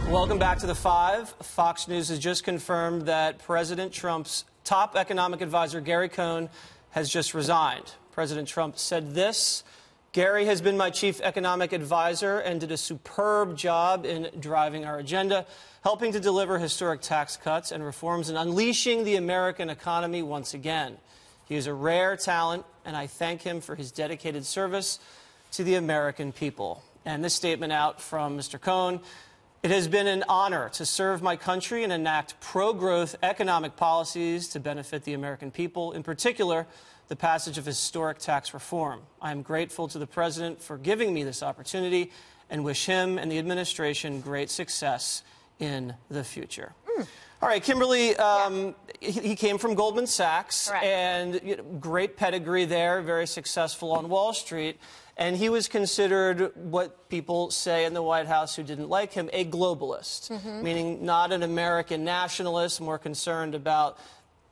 Welcome back to The Five. Fox News has just confirmed that President Trump's top economic advisor, Gary Cohn, has just resigned. President Trump said this: Gary has been my chief economic advisor and did a superb job in driving our agenda, helping to deliver historic tax cuts and reforms and unleashing the American economy once again. He is a rare talent, and I thank him for his dedicated service to the American people. And this statement out from Mr. Cohn: it has been an honor to serve my country and enact pro-growth economic policies to benefit the American people, in particular, the passage of historic tax reform. I am grateful to the president for giving me this opportunity and wish him and the administration great success in the future. All right, Kimberly, he came from Goldman Sachs. Correct. And great pedigree there, very successful on Wall Street. And he was considered what people say in the White House who didn't like him, a globalist, meaning not an American nationalist, more concerned about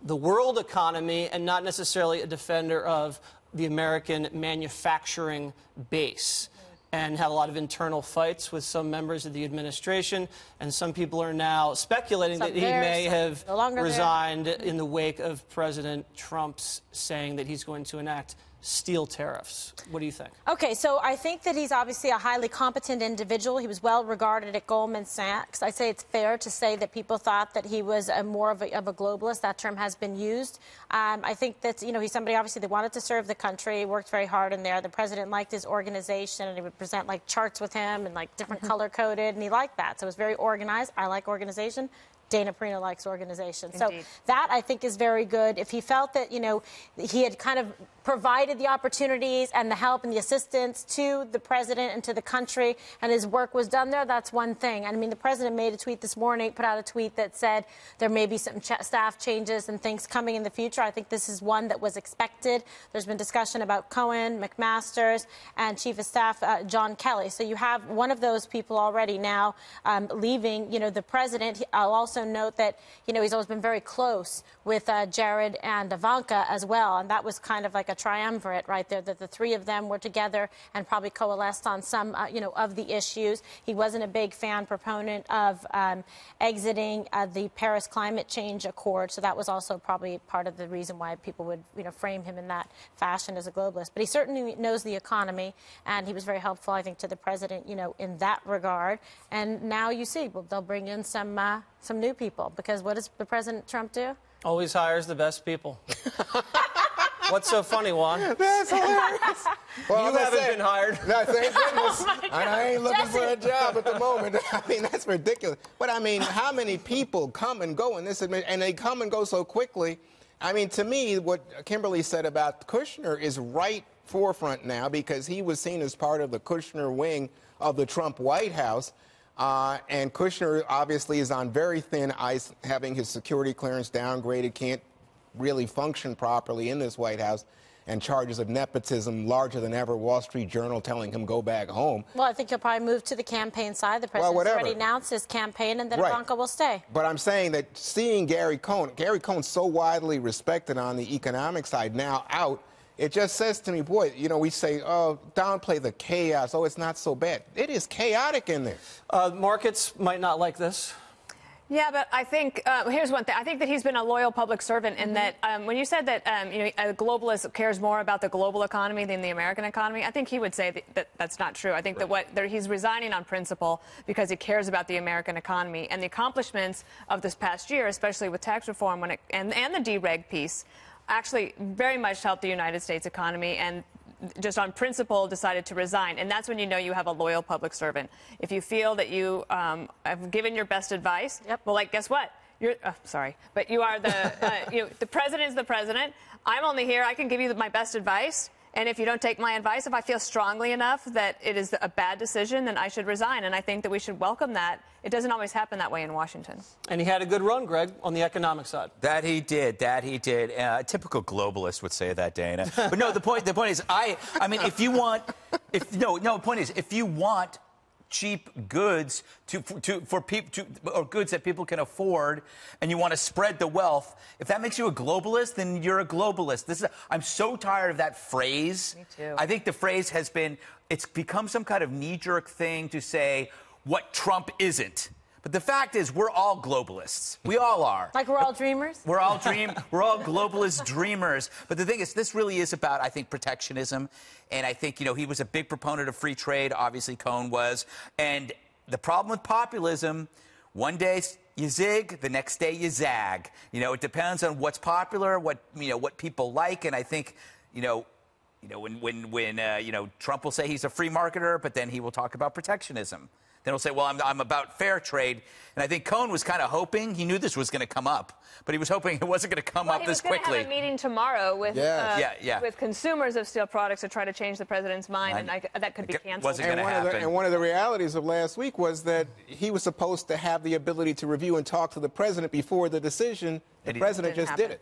the world economy and not necessarily a defender of the American manufacturing base. And had a lot of internal fights with some members of the administration. And some people are now speculating that he may have resigned in the wake of President Trump's saying that he's going to enact steel tariffs. What do you think? Okay, so I think that he's obviously a highly competent individual. He was well regarded at Goldman Sachs. I say it's fair to say that people thought that he was more of a globalist. That term has been used. I think that, you know, he's somebody obviously that wanted to serve the country, worked very hard in there. The president liked his organization, and he would present like charts with him and like different color-coded, and he liked that. So it was very organized. I like organization. Dana Perino likes organization. Indeed. So that, I think, is very good. If he felt that, you know, he had kind of provided the opportunities and the help and the assistance to the president and to the country, and his work was done there, that's one thing. I mean, the president made a tweet this morning, put out a tweet that said there may be some staff changes and things coming in the future. I think this is one that was expected. There's been discussion about Cohn, McMaster's, and Chief of Staff John Kelly. So you have one of those people already now leaving, you know, the president. I'll also note that, you know, he's always been very close with Jared and Ivanka as well, and that was kind of like a triumvirate right there, that the three of them were together and probably coalesced on some, you know, of the issues. He wasn't a big proponent of exiting the Paris Climate Change Accord, so that was also probably part of the reason why people would, you know, frame him in that fashion as a globalist. But he certainly knows the economy, and he was very helpful, I think, to the president, you know, in that regard. And now you see, well, they'll bring in some new people, because what does the President Trump do? Always hires the best people. What's so funny, Juan? That's hilarious. Well, you haven't been hired. No, thank goodness. Oh I ain't looking for a job at the moment. I mean, that's ridiculous. But I mean, how many people come and go in this administration, and they come and go so quickly? I mean, to me, what Kimberly said about Kushner is right forefront now, because he was seen as part of the Kushner wing of the Trump White House. And Kushner obviously is on very thin ice, having his security clearance downgraded, can't really function properly in this White House, and charges of nepotism larger than ever. Wall Street Journal telling him go back home. Well, I think he'll probably move to the campaign side. The president's already announced his campaign, and then Ivanka will stay. But I'm saying that seeing Gary Cohn's so widely respected on the economic side, now out, it just says to me, boy, you know, we say, oh, downplay the chaos. Oh, it's not so bad. It is chaotic in there. Markets might not like this. Yeah, but I think, here's one thing. I think that he's been a loyal public servant in that when you said that, you know, a globalist cares more about the global economy than the American economy, I think he would say that that's not true. I think that he's resigning on principle because he cares about the American economy. And the accomplishments of this past year, especially with tax reform and the dereg piece, actually very much helped the United States economy, and just on principle decided to resign. And that's when you know you have a loyal public servant. If you feel that you have given your best advice, well, like, guess what? You're sorry, but you are the you know, the president is the president. I'm only here. I can give you my best advice. And if you don't take my advice, if I feel strongly enough that it is a bad decision, then I should resign. And I think that we should welcome that. It doesn't always happen that way in Washington. And he had a good run, Greg, on the economic side. That he did. A typical globalist would say that, Dana. But no, the point is, I mean, if you want, if you want cheap goods for people or goods that people can afford, and you want to spread the wealth, if that makes you a globalist, then you're a globalist. I'm so tired of that phrase. Me too. I think the phrase it's become some kind of knee-jerk thing to say what Trump isn't. But the fact is, we're all globalists. We all are. Like we're all dreamers? We're all globalist dreamers. But the thing is, this really is about, I think, protectionism. And I think, he was a big proponent of free trade. Obviously, Cohn was. And the problem with populism, one day you zig, the next day you zag. It depends on what's popular, what people like. And I think, when Trump will say he's a free marketer, but then he will talk about protectionism. Then he'll say, well, I'm about fair trade. And I think Cohn was kind of hoping, he knew this was going to come up, but he was hoping it wasn't going to come up this quickly. He was going to have a meeting tomorrow with consumers of steel products to try to change the president's mind, and that could be canceled. Wasn't going to happen. And one of the realities of last week was that he was supposed to have the ability to review and talk to the president before the decision. The president just did it.